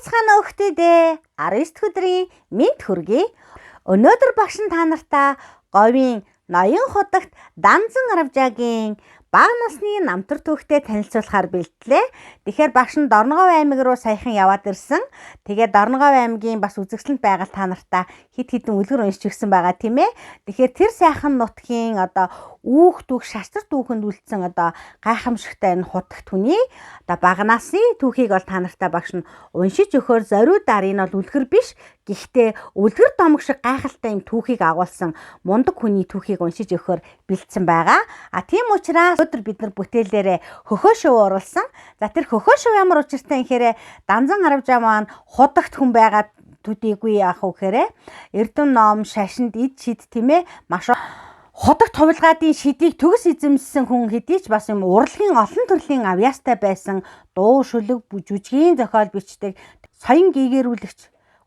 Байцгаана хүүхдүүдээ 19 өдрийн мэд хүргэе. Өнөөдөр багш нь та нартай говийн ноён худагт Данзан Аравжаагийн бага насны намтар түүхтэй танилцуулахаар бэлтлээ. Тэгэхээр багш нь Дорногов аймаг руу саяхан яваад ирсэн. Тэгээд Дорногов аймгийн бас үзэгсэлэнт байгаль та нартай хит хитэн үлгэр уншиж өгсөн байгаа тийм ээ. Тэгэхээр тэр сайхан нутгийн үүх түүх шаштрар түүхэнд үлдсэн гайхамшигтай энэ худагт хүний бага насны түүхийг бол та нартай багш нь уншиж өгөхөөр зориудаар энэ бол үлгэр биш. Гэхдээ үлгэр домог шиг гайхалтай юм түүхийг агуулсан мундаг хүний түүхийг уншиж өгөхөөр бэлдсэн байгаа. Тийм учраас өдөр бид нар бүтээлээрээ хөхөө шоу оруулсан. За тэр хөхөө шоу ямар учиртай гэхээр Данзан Аравжаа маань худагт хүн байгаад төдийгүй яах вэ гэхээр Эрдэм ном, шашинд эд шид тийм ээ маш худагт хувилгаадын шидийг төгс эзэмссэн хүн хэдий ч бас юм урлагийн олон төрлийн авьяастай байсан дуу шүлэг жүжигийн зохиол бичдэг соён гээгэрүүлэгч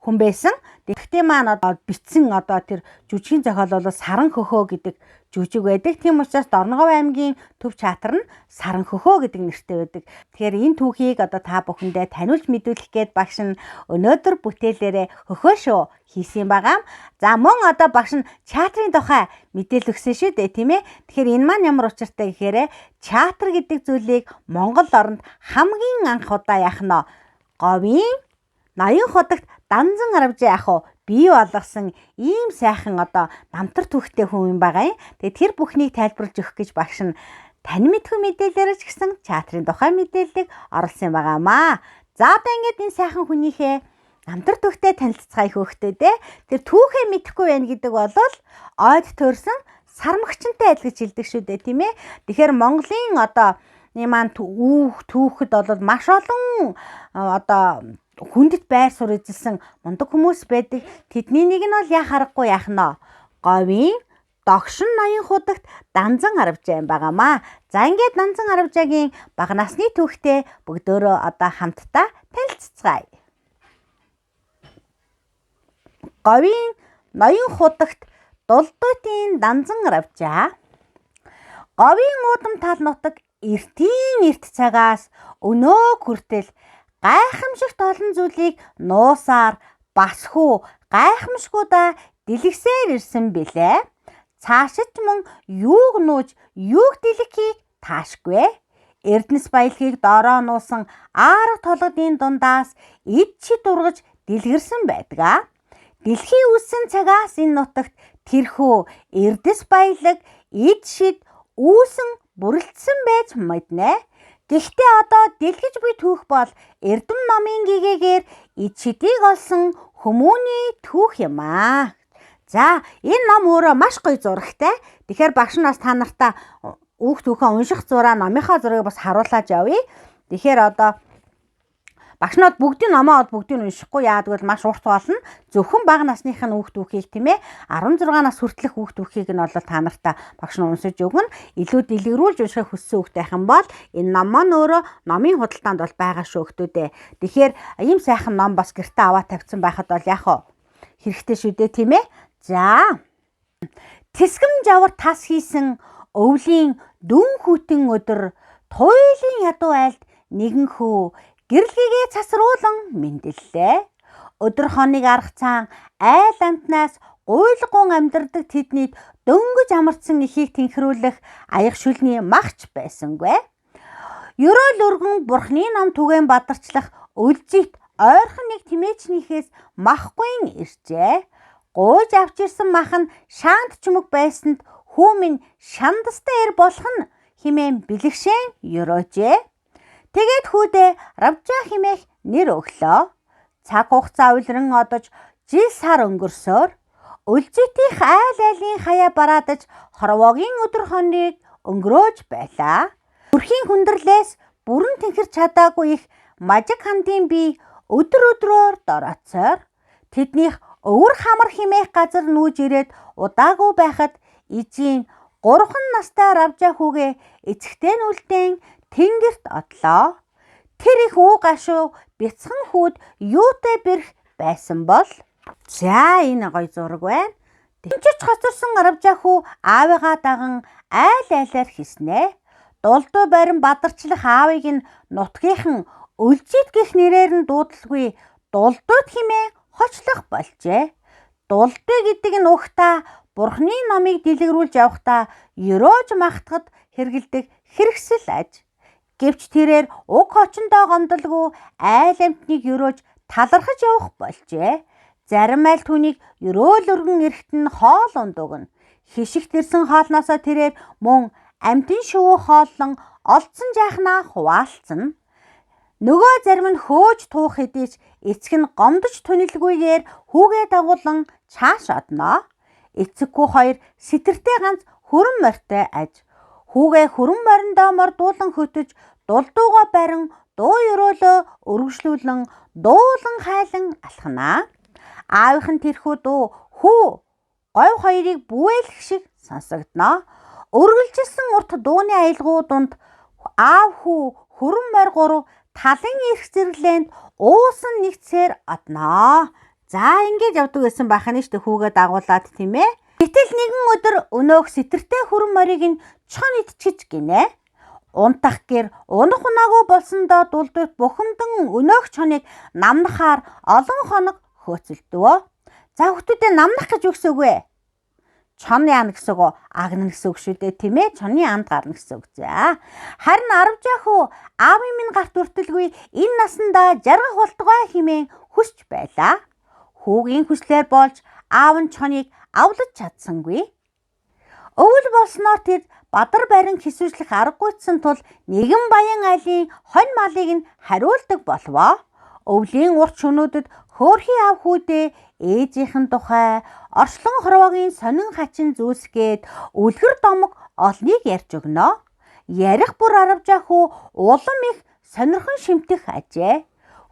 хүн байсан. Тэгэхдээ маань бичсэн тэр жүжигийн зохиол бол Саран хөхөө гэдэг жүжиг байдаг. Тийм учраас Дорногов аймгийн төв театр нь Саран хөхөө гэдэг нэртэй байдаг. Тэгэхээр энэ түүхийг та бүхэндээ таниулж мэдүүлэх гээд багш нь өнөөдөр бүтээлээрээ хөхөө шоу хийсэн байгаа. За мөн багш нь театрын тухай мэдээлэл өгсөн шүү дээ, тийм ээ. Тэгэхээр энэ маань ямар учиртай гэхээр театр гэдэг зүйлийг Монгол оронд хамгийн анх удаа яах нь говийн ноён худагт Данзан Аравжаа бий болгосон ийм сайхан намтар түүхтэй хүн юм байгаа юм. Тэгээд тэр бүхнийг тайлбарлаж өгөх гэж багш нь тань мэдхүү мэдээлэлээр ч гэсэн театрын тухай мэдээллийг оруулсан байгаамаа. За ингээд энэ сайхан хүнийхээ намтар түүхтэй танилццгаая хөөхтөдөө. Тэр түүхээ мэдэхгүй байна гэдэг бол ойд төрсөн сармагчтай адил гэж хэлдэг шүү дээ, тийм ээ. Тэгэхээр Монголын түүхэд бол маш олон хүндэт байр суурь эзэлсэн мундаг хүмүүс байдаг. Тэдний нэг нь бол яах аргагүй яах нь говийн догшин ноён худагт Данзан Аравжаа юм байгаамаа. За ингээд Данзан Аравжаагийн бага насны түүхтэй бүгдөө хамтдаа танилццгаая. Говийн ноён худагт Дулдуйтын Данзан Аравжаа. Говийн уудам тал нутаг эртийн эрт цагаас өнөө хүртэл гайхамшигт олон зүйлийг нуусаар бас хүү гайхамшгуудаа дэлгэсээр ирсэн билээ. Цаашид мөн юуг нууж юуг дэлгэхийг таашгүй. Эрдэнэс баялагийг доороо нуусан арга толгодын дундаас эд шид ургаж дэлгэрсэн байдаг. Дэлхийн үссэн цагаас энэ нутагт тэрхүү эрдэс баялаг эд шид үүсэн бүрэлдсэн байж мэднэ. Гэхдээ дэлгэж буй түүх бол Эрдэм номын гэгээгээр эд шидийг олсон хүмүүний түүх юм аа. За энэ ном өөрөө маш гоё зурагтай. Тэгэхээр багш нь бас та нартай түүхээ унших зураа номынхаа зургийг бас харуулж явъя. Тэгэхээр багш нь бүгдийн номоо бүгдийг уншихгүй яадаг бол маш урт болно. Зөвхөн бага насных нь түүхийг тийм ээ 16 нас хүртэлх түүхийг нь бол та нартай багш нь уншиж өгнө. Илүү дэлгэрүүлж унших хүссэн хүүхдтэй байх юм бол энэ ном маань өөрөө номын худалдаанд бол байгаа шүү хүүхдүүдээ. Тэгэхээр ийм сайхан ном бас гэртээ аваа тавьсан байхад бол яах вэ? Хэрэгтэй шүү дээ, тийм ээ. За. Тэсгэм жавар тас хийсэн өвлийн дүн хүтэн өдөр туйлын ядуу айлд нэгэн хүү гэрэлхийгээ цасруулан мэндэллээ. Өдөр хоног арга цаан айл амтнаас гуйлгун амьдардаг тэднийд дөнгөж амарцсан эхийг тэнхрүүлэх аяг шүлний махч байсангүй. Ерөөл өргөн бурхны ном түгээн бадарчлах өлзийт ойрхон нэг тэмээчнийхээс махгүй иржээ. Гуйж авч ирсэн мах нь шаант чүмэг байсанд хүү минь шандастай ир болох нь хэмээн бэлэгшэн ерөөжээ. Тэгээд хүүдээ Равжаа хэмээх нэр өглөө. Цаг хугацаа улиран одож жил сар өнгөрсөөр өлзийтийнх айл айлын хаяа бараадаж хорвоогийн өдөр хоног өнгөрөөж байлаа. Бүрхийн хүндрэлээс бүрэн тэнхэр чадаагүй их мажиг хандын бие өдөр өдрөөр дорооцоор тэднийх өвөр хамар хэмээх газар нүүж ирээд удаагүй байхад ижийн 3 настай Равжаа хүүгээ эцэгтэй нь үлдээн тэнгэрт одлоо. Тэр их уу гашуу бяцхан хүүд юутай бэрх байсан бол за энэ гоё зураг байна. Тэмчиж хоцорсон Равжаа хүү аавыгаа даган айл айлаар хийснэ. Дулдуу барин бадарчлах аавыг нь нутгийнхан өлзийт гэх нэрээр нь дуудалгүй дулдууд хэмээн хочлох болжээ. Дулдуй гэдэг нь угтаа Бурхны номыг дэлгэрүүлж явахдаа ерөөж магтахад хэрэгэлдэг хэрэгсэл аж. Гэвч тэрээр уг хочондоо гомдолгүй айл амьтныг ерөөж талархаж явах болжээ. Зарим айл түүнийг ерөөл өргөн эрэхт нь хоол ундугна. Хишигт ирсэн хоолноосоо тэрээр мөн амьтан шувуу хооллон олдсон жаахнаа хуваалцсан. Нөгөө зарим нь хөөж туух хэдий ч эцэг нь гомдож түнэлгүйгээр хүүгээ дагуулan чааш одноо. Эцэггүй хоёр сэтэртэй ганц хүрэн морьтой аж. Хүүгээ хүрэн мориндоо мордуулан хөтөж дулдуугаа барин дуу өрөөлөө өргөжлүүлэн дуулан хайлан алханаа. Аавынх нь тэрхүү дуу хүү говь хоёрыг бүвээлэх шиг сонсогдноо. Өргөлжилсэн урт дууны аялгуу дунд аав хүү хүрэн морь гурав талын эрх зэрэглээнд уусан нэгцээр одноо. За ингэж явдаг байсан байхна шүү дээ хүүгээ дагуулад тийм ээ. Гэтэл нэгэн өдөр өнөөх сэтэртэй хүрэн морийг нь чон идчихэж гинэ. Унтах гэр унах унаагүй болсондоо дулдуйт бухимдан өнөөх чоныг намнахаар олон хоног хөөцөлдөвөө. За хүүхдүүдээ намнах гэж юу гэсэн үг вэ? Чон яана гэсэн үг, агна гэсэн үг шүү дээ тийм ээ. Чоны анд гарна гэсэн үг. За харин 10 жаахуу аавын минь гарт үртэлгүй энэ насандаа жаргах болтугай хэмээн хүсч байлаа. Хүүгийн хүслээр болж аав нь чоныг авлаж чадсангүй. Өвөл болсноор тэр бадар барин хэсвэжлэх аргагүйдсэн тул нэгэн баян айлын хонь малыг нь хариулдаг болвоо. Өвлийн урт шөнүүдэд хөөрхий аав хүүдээ ээжийнхэн тухай оршлон хорвоогийн сонин хачин зүүсгээд үлгэр домог олныг ярьж өгнө. Ярих бүр 10 жаахуу улам их сонирхон шимтэх ажээ.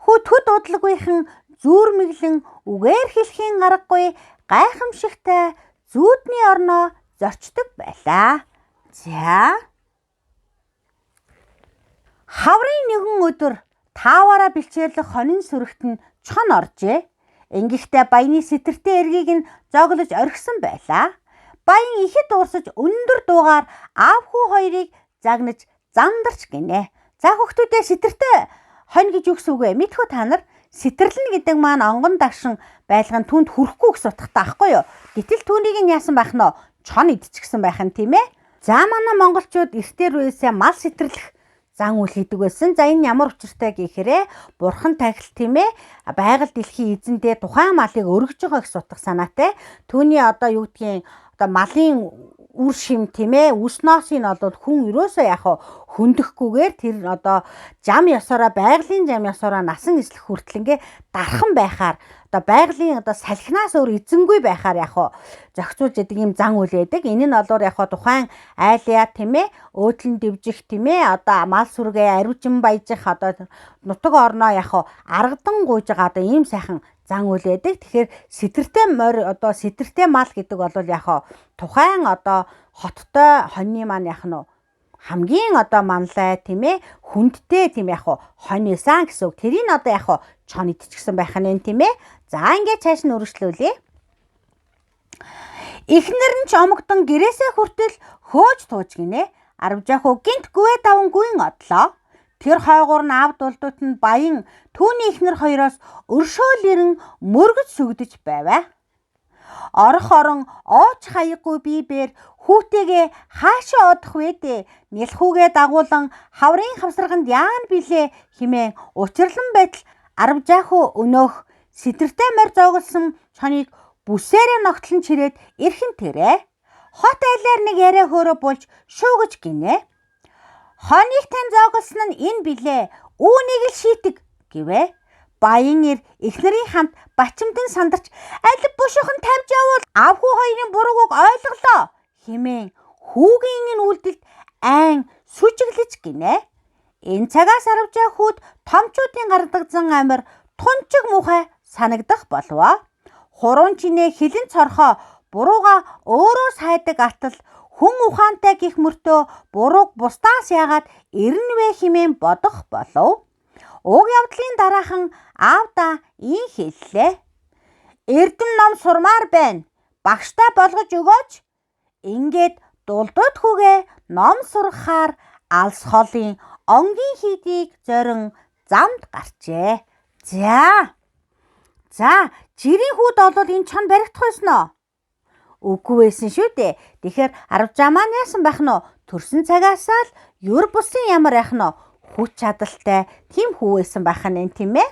Хөт удалгүйхэн зүүрмэглэн үгээр хэлхийн аргагүй гайхамшигтай зүүдний орноо зорчдог байлаа. За хаврын нэгэн өдөр тааваараа бэлчээрлэх хонин сүрэгт нь чон оржээ. Ингэхдээ баяны сэтэртэй эргийг нь зоглож орхисон байлаа. Баян ихэд уурсаж өндөр дуугаар аав хүү хоёрыг загнаж зандарч гинэ. За хүүхдүүдээ сэтэртэй хонь гэж юу гэсэн үг вэ? Мэдхүү та нар? Сэтэрлэн гэдэг маань онгон дагшин байлгын түнд хүрэхгүй гэсэн утгатай аахгүй юу? Гэтэл түүнийг нь яасан байх нь чон идчихсэн байх нь тийм ээ. За манай монголчууд эртээр үесээ мал сэтэрлэх зан үйл хийдэг байсан. За энэ ямар учиртай гэхээрээ бурхан тахил тийм ээ. Байгаль дэлхийн эзэндээ тухайн малыг өргөж байгаа гэсэн утга санаатай. Түүний юу гэдгийг малын үр шим тийм ээ. Үс ноосыг нь хүн ерөөсөө хөндөхгүйгээр тэр жам ёсороо байгалийн жам ёсороо насан эслэх хүртэл ингээ дархан байхаар байгалийн салхинаас өөр эзэнгүй байхаар зохицуулж яадаг юм зан үйл байдаг. Энэ нь тухайн айлаа тийм ээ өөдлөн дэвжих тийм ээ мал сүргээ ариужин баяжих нутаг орноо аргадан гуйж байгаа ийм сайхан зан үйл байдаг. Тэгэхээр сэтэртэй морь сэтэртэй мал гэдэг бол тухайн хоттой хоньны маань хамгийн манлай тийм ээ хүндтэй тийм хонь эсэн гэсэн үг. Тэрийг чон идчихсэн байх нь тийм ээ. За ингээд цааш нь үргэлжлүүлье. Эхнэр нь ч омогдон гэрээсээ хүртэл хөөж тууж гинэ. 10 жаахуу гинт гүвэ даван гүйн одлоо. Тэр хойгуур нь аав дулдууд нь баян түүний эхнэр хоёроос өршөөл ирэн мөргөж сүгдэж байваа. Орох орон ооч хаяггүй биебээр хүүтэйгээ хаашаа одох вэ дээ? Нэлхүүгээ дагуулan хаврын хавсарганд яан билээ хэмээн учирлан байтал 10 жаахуу өнөөх сэтэртэй морь зоглсон чоныг бүсээрээ ногтлон чирээд эрхэн тэрэ. Хот айлаар нэг яриа хөөрө болж шуугаж гинэ. Хоныг тань зоглсон нь энэ билээ. Үүнийг л шийтэг гэвэ. Баян ир эхнэрийн хамт бачимдан сандарч алив бушуухан тавьж явуул аав хүү хоёрын бурууг ойлголоо хэмээн хүүгийн энэ үйлдэлд айн сүжиглэж гинэ. Энэ цагаас 10 жаахууд томчуудын гардагзан амир тунчиг муухай санагдах болвоо. Хуруун чинээ хилэн цорхоо бурууга өөрөө сайдаг атал хүн ухаантай гих мөртөө бурууг бусдаас яагаад ирнэ вэ хэмээн бодох болов. Уг явдлын дараахан аавда ийн хэллээ. Эрдэм ном сурмаар байна. Багштай болгож өгөөч. Ингээд дулдууд хүүгээ ном сургахаар алс холын онгийн хийдийг зорин замд гарчээ. За За, жирийн хүүд олвол энэ чон баригдах байсан уу? Үгүй байсан шүү дээ. Тэгэхээр арвжаа маань яасан байх нь вэ? Төрсөн цагаасаа л юр бусын ямар байх нь вэ? Хүч чадалтай тийм хүү байсан байх нь тийм ээ.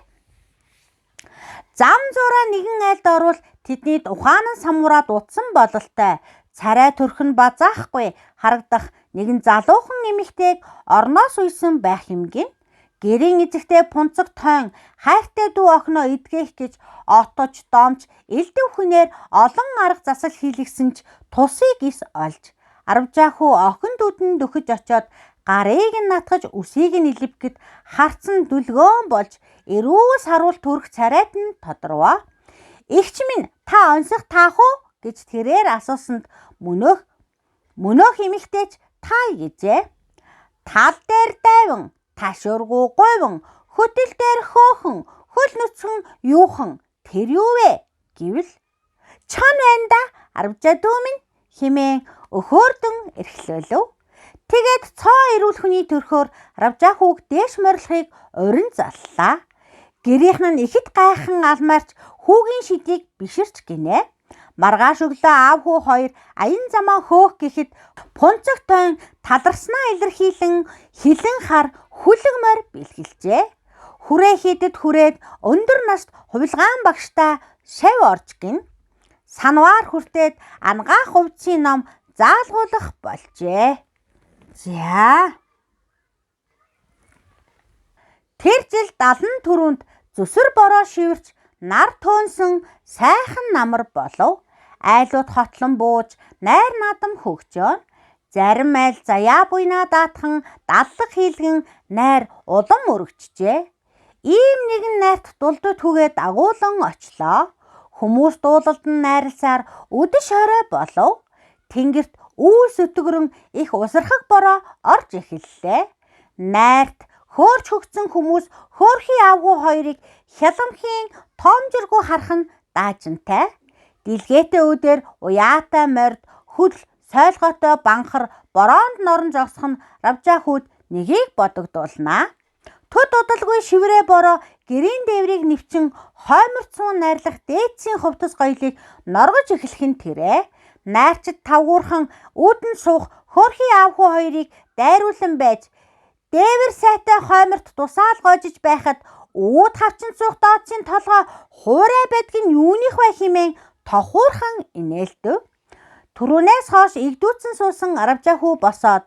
Зам зураа нэгэн айлд орвол тэдний ухаан нь самураад утсан бололтой. Царай төрх нь базаахгүй харагдах нэгэн залуухан эмэгтэйг орноос үйсэн байх юмгин. Гэрийн эзэгтэй пунцэг тойн хайртай дүү охиноо эдгэх гэж отож домч элдэв хүнээр олон арга засал хийлгсэн ч тусыг ис олж арвжаа хүү охин дүүдэнд дөхөж очоод гарыг нь натгаж үсийг нь илэвгэд харцсан дүлгөөн болж эрүүл саруул төрөх царайд нь тодорвоо. Игч минь та онцох таах уу гэж тэрээр асуусанд мөнөөх эмэгтэйч тай гэжээ. Тал дээр дайван ташуургүй говин хөтөл дээр хөөхөн хөл нүцгэн юухан тэр юу вэ гэвэл чон байна да арвжаа дүү минь хэмээн өхөөрдөн эрхлүүлв. Тэгээд цоо ирүүл хүний төрхөөр арвжаа хүүг дээш морилохыг урин заллаа. Гэрийнх нь ихэд гайхан алмаарч хүүгийн шидийг биширч гинэ. Маргааш өглөө аав хүү хоёр аян замаа хөөх гэхэд пунцэг тойн таларснаа илэрхийлэн хилэн хар хүлэг морь бэлгэлжээ. Хүрээ хийдэд хүрээд өндөр наст хувилгаан багштай шав орж гин. Санваар хүртээд ангаах хувцсын ном заалгуулах болжээ. За. Тэр жил 70 түрүүнд зүсэр бороо шивэрч нар төөнсөн сайхан намар болов. Айлууд хотлон бууж найр наадам хөгжөөн. Зарим айл заяа буйнаа даатхан даллаг хийлгэн найр улам өргөжжээ. Ийм нэгэн найрт дулдуд хүгээд агуулan очлоо. Хүмүүс дуулалдан найрлсаар өдөш орой болов. Тэнгэрт үүс өтгөрөн их усархаг бороо орж эхэллээ. Найрт хөөрч хөгцсөн хүмүүс хөөрхий аавгүй хоёрыг хяламхийн тоомжиргүй харах нь даажинтай. Дэлгээтэй өдөр уяатай морд хөл сойлгоотой банхар бороонд норон жогсох нь равжаа хүүд нэгийг бодогдуулнаа. Төд удалгүй шиврээ бороо гэрийн дээврийг нэвчин хойморцсон найрлах дээдсийн хувцас гоёлыг норгож эхлэх нь тэрэ. Найрчид тавгуурхан үүдэн суух хөөрхий аавгүй хоёрыг дайруулан байж дээвэр сайтай хойморт тусаал гоожиж байхад үүд хавчин суух дооцын толгой хуурай байдг нь юуних вэ хэмээн тохуурхан инээлдэв. Түрүүнээс хойш игдүүцэн суусан арвжаа хүү босоод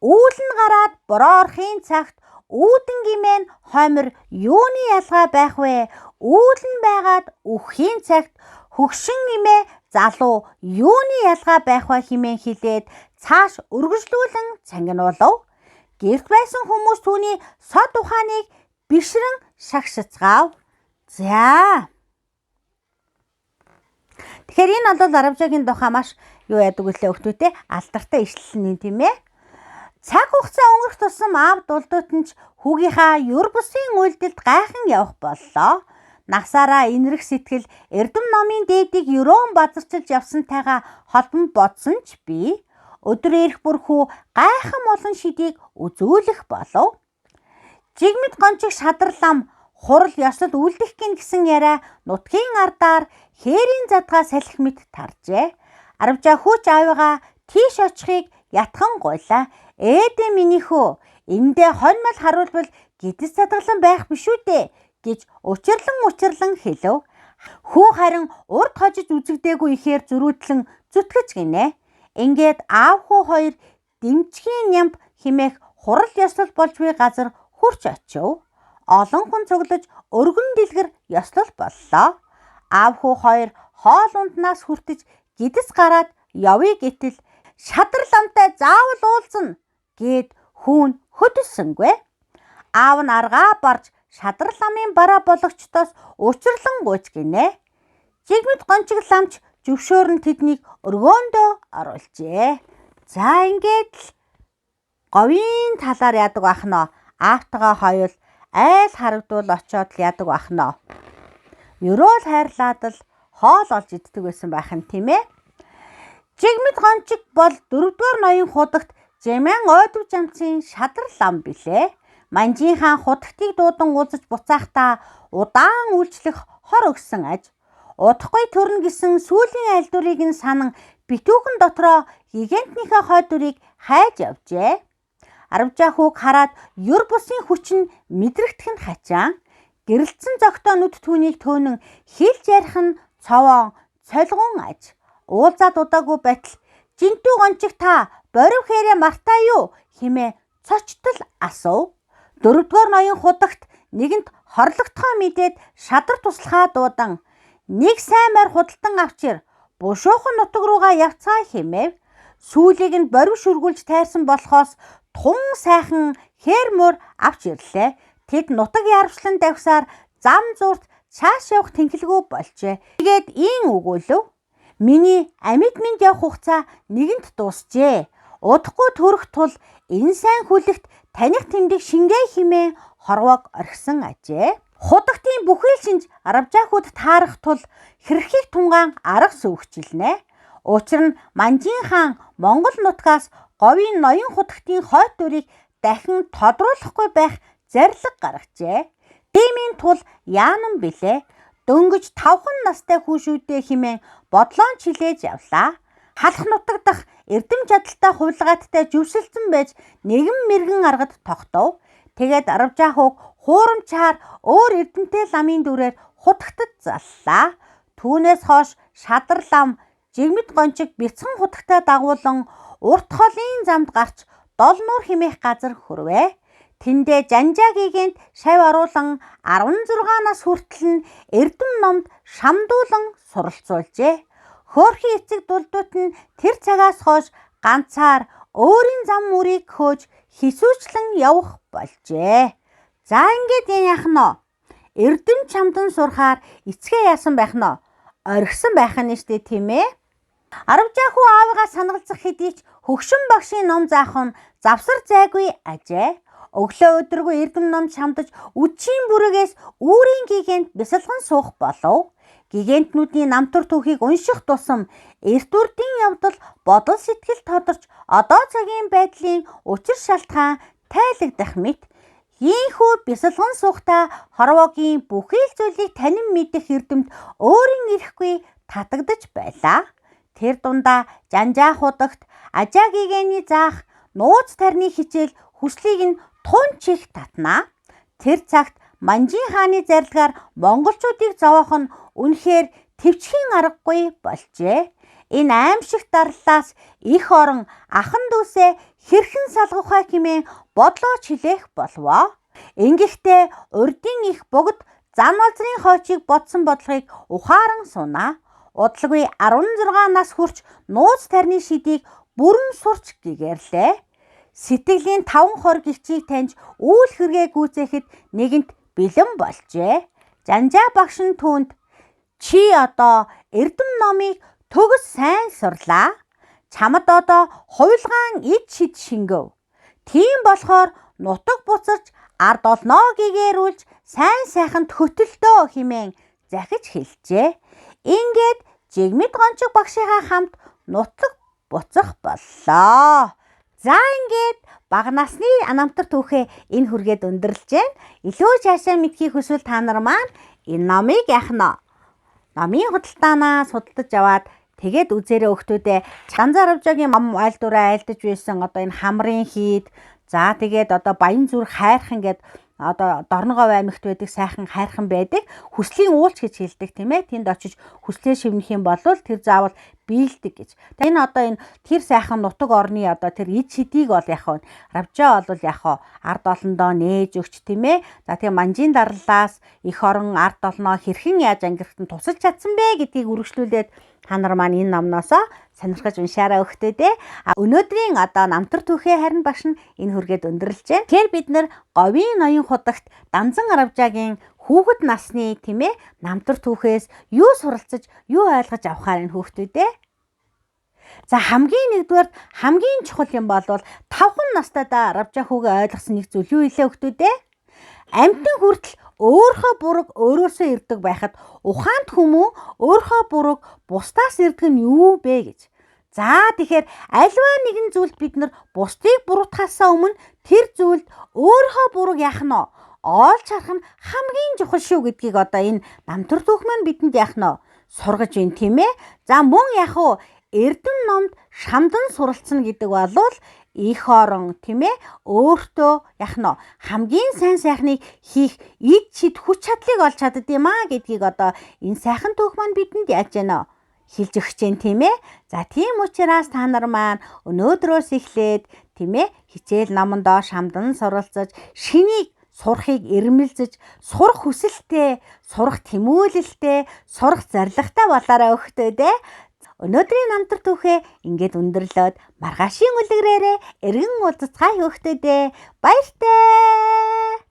үүл нь гараад бороо орохын цагт үүдэн гимэн хоймор юуны ялгаа байх вэ? Үүл нь байгаад үхэхийн цагт хөгшин гимээ залуу юуны ялгаа байх вэ хэмээн хэлээд цааш өргөжлүүлэн цангинуулав. Гэрт байсан хүмүүс түүний сод ухааныг бишрэн шагшицгаав. За. Тэгэхээр энэ бол арвжаагийн тухай маш юу яадаг үлээ өгтүүтэй алдартай ишлэл нь тийм ээ. Цаг хугацаа өнгөрөх тусам аав дулдуутанч хүүгийнхаа юр бусын үйлдэлд гайхан явах боллоо. Насаараа инрэх сэтгэл эрдэм номын дээдийг өрөөн базарчилж явсантайгаа холбон бодсон ч би өдөр ирэх бүр хүү гайхан олон шидийг үзүүлэх болов. Жигмэд гончиг шадралам хурал ёсод үлдэх гэсэн яриа нутгийн ардаар хээрийн задгаа салхи мэт таржээ. Арвжаа хүүч аавыгаа тийш очихыг ятхан гуйлаа. Ээдэ минийх үү, эндээ хоньмол харуулбал гидс садгалан байх биш үү дээ гэж учирлан хэлв. Хүү харин урд хожиж үзэгдээгүй ихээр зөрүүдлэн зүтгэж гинэ. Ингээд аав хүү хоёр дэмчгийн нямб химээх хурал ёслол болж буй газар хурч очив. Олон хүн цуглаж өргөн дэлгэр ёслол боллоо. Аав хүү хоёр хоол унднаас хүртэж гидс гараад явъя гэтэл шадрал амтай заавал уулзна гэд хүүн хөдөлсөнгүй. Аав нь аргаа барж шадрал амын бараа бологчдоос учирлан гуйж гинэ. Жигмэд гончиг ламч зөвшөөр нь тэднийг өргөөндөө оруулжээ. За ингээд л говийн талаар яадаг байх нь аавтайгаа хоёул айл харагдвал очоод л яадаг байх нь. Ерөөл хайрлаад л хоол олж иддэг байсан байх нь тийм ээ. Жигмэд гончиг бол 4-р ноён худагт Жэмэн ойдов жамцын шадрал ам билээ. Манжин хаан худагтыг дуудан уулзаж буцаахтаа удаан үйлчлэх хор өгсөн аж. Удахгүй төрнө гэсэн сүүлийн айлдварыг нь санан битүүхэн дотроо гигантнийхээ хой дүрийг хайж явжээ. Аравжаахуг хараад ёр бусын хүч нь мэдрэгдэх нь хачаан. Гэрэлтсэн зогтоо нүд түүнийг төөнөн хилж ярих нь цовоон цолгон аж. Уулзаад удаагүй байтал жинтүү гончиг та борив хэрэ мартаа юу хэмээн цочтол асуув. Дөрөвдүгээр ноён худагт нэгэнт хорлогдохоо мэдээд шадар туслахаа дуудан нэг сайн морь худалдан авчир бушуухан нутаг руугаа явцгаа хэмээв. Сүүлийг нь борив шүргүүлж тайрсан болохоос тун сайхан хээр мөр авч ирлээ. Тэд нутаг яарвчлан давхсаар зам зуурт цааш явах тэнхэлгүй болжээ. Тэгээд ийн өгүүлв. Миний амьд минь явах хугацаа нэгэнт дуусжээ. Удахгүй төрөх тул энэ сайн хүлэгт таних тэмдэг шингээ химээ хорвоог орхисон ажээ. Худагтын бүхэл шинж Аравжаахуд таарах тул хэрхийг тунгаан арга сүйхжилнэ. Учир нь Манжин хаан Монгол нутгаас говийн ноён худагтын хойд дүрийг дахин тодруулахгүй байх зарлиг гаргажээ. Тиймийн тул яанам билээ. Дөнгөж 5 настай хүүшүүдээ химэн бодлоон чилээж явлаа. Халах нутаг дах эрдэм чадалтай хувилгааттай жүвсэлцэн байж нэгэн мэргэн аргад тогтов. Тэгээд Аравжаахуг хуурамчаар өөр эрдэмтэй ламын дүрээр худагтад заллаа. Түүнээс хойш шадар лам, жигмэд гончиг бяцхан худагтай дагуулan урт холын замд гарч долнуур химээх газар хүрвэ. Тэндээ Жанжаагигэнд шав оруулан 16 нас хүртэл нь эрдэм номд шамдуулан суралцуулжээ. Хөөрхий эцэг дулдууд нь тэр цагаас хойш ганцаар өөрийн зам мөрийг хөөж хисүүчлэн явах болжээ. За ингээд яах нь вэ? Эрдэм чамдан сурахаар эцгээ яасан байх нь вэ? Орхисон байх нь штэ тийм ээ. Аравжаахуй аавыгаа сангалзах хэдий ч хөгшин багшийн ном заах нь завсар зайгүй ажээ. Өглөө өдрөгөө эрдэм ном шамдаж үдшийн бүрэгээс үүрийн гигэнд бясалган суух болов. Гигантнүүдийн намтар түүхийг унших тусам эрт үрдийн явдал бодол сэтгэл тодорч одоо цагийн байдлын учир шалтгаан тайлагдах мэт. Ийхүү бясалган суухтаа хорвоогийн бүхий л зүйлийг танин мэдэх эрдэмт өөрийн ирэхгүй татагдаж байлаа. Тэр дундаа Жанжаахудагт Ажаагигэний заах нууц тарны хичээл хүслийг нь тун чих татнаа. Тэр цагт Манжин хааны зарилгаар монголчуудыг зовоох нь үнэхээр төвчхийн аргагүй болжээ. Энэ аимшигт дарлалаас их орон ахан дүүсээ хэрхэн салгах вэ хэмээн бодлооч хэлэх болвоо. Ингэхдээ урдын их богд зам олзрын хойчийг бодсон бодлогыг ухаан сунаа. Удалгүй 16 нас хүрч нууц тарны шидийг бүрэн сурч гэгэрлээ. Сэтгэлийн 5 хор гихчийг таньж үйл хэргээ гүйцээхэд нэгэнт бэлэн болжээ. Жанжаа багш нь түүнд чи одоо эрдэм номыг төгс сайн сурлаа. Чамд одоо хувилгаан ид шид шингэв. Тийм болохоор нутаг буцаж ард олноо гэгэрүүлж сайн сайханд хөтөлдөө хэмээн захиж хэлжээ. Ингээд жигмэд гончиг багшийнхаа хамт нутаг буцах боллоо. За ингээд бага насны намтар түүхээ энэ хүргээд өндөрлж байна. Илүү цаашаа мэдхийг хүсвэл та нар маань энэ номыг яах нь? Номын худалдаанаас худалдаж аваад тэгээд үзээрэй өгтүүдээ. Ганцаар Аравжаагийн ном айлдвараа айлдаж байсан одоо энэ хамрын хийд. За тэгээд одоо баян зүр хайрхан гэд одоо Дорногов аймагт байдаг сайхан хайрхан байдаг. Хүслийн уулч гэж хэлдэг тийм ээ. Тэнд очиж хүслээ шивнэх юм бол тэр заавал биелдэг гэж. Тэгээ энэ одоо энэ тэр сайхан нутаг орны одоо тэр ид шидийг бол яг нь Аравжаа бол яг ард олондоо нээж өгч тийм ээ. За тэгээ Манжин дарлалаас их орон ард олноо хэрхэн яаж ангирахтан тусалж чадсан бэ гэдгийг үргэлжлүүлээд та нар маань энэ номноосоо сонирхож уншаарай өгтөөдөө. Өнөөдрийн одоо намтар түүхээ харин багш нь энэ хүргээд өндөрлж байна. Тэгэхээр бид нэр говийн ноён худагт Данзан Аравжаагийн хүүхэд насны тийм ээ намтар түүхээс юу суралцаж, юу ойлгож авахаар энэ хүүхдүүдээ. За хамгийн нэгдүгээр хамгийн чухал юм бол 5 настайдаа Аравжаахуйгээ ойлгосон нэг зүйл юу илээ хүүхдүүдээ? Амьтан хүртэл өөрийнхөө буруу өөрөөсөө ирдэг байхад ухаанд хүмүүн өөрийнхөө бурууг бусдаас ирдэг нь юу бэ гэж. За тэгэхээр альва нэгэн зүйлд бид нар бусдыг буруутахаасаа өмнө тэр зүйлд өөрөө буруу яах нь олж харах нь хамгийн чухал шүү гэдгийг одоо энэ намтар түүх маань бидэнд яах нь сургаж байна тийм ээ. За мөн яг уу Эрдэм номд шамдан суралцсан гэдэг болвол их орон тийм ээ өөртөө яах нь хамгийн сайн сайхныг хийх эд чид хүч чадлыг олж чаддаг юм а гэдгийг одоо энэ сайхан түүх маань бидэнд яаж байна хэлж өгч जैन тийм ээ. За тийм учраас та нар маань өнөөдрөөс эхлээд тийм ээ хичээл номондоо шамдан суралцаж шинийг сурахыг эрмэлзэж сурах хүсэлтэй, сурах тэмүүлэлтэй, сурах зорилготой болоорой өгтөө дээ. Өнөөдрийн намтар түүхээ ингээд өндөрлөөд маргаашийн үлгэрээрээ эргэн уулзцай өгтөө дээ. Баяртай.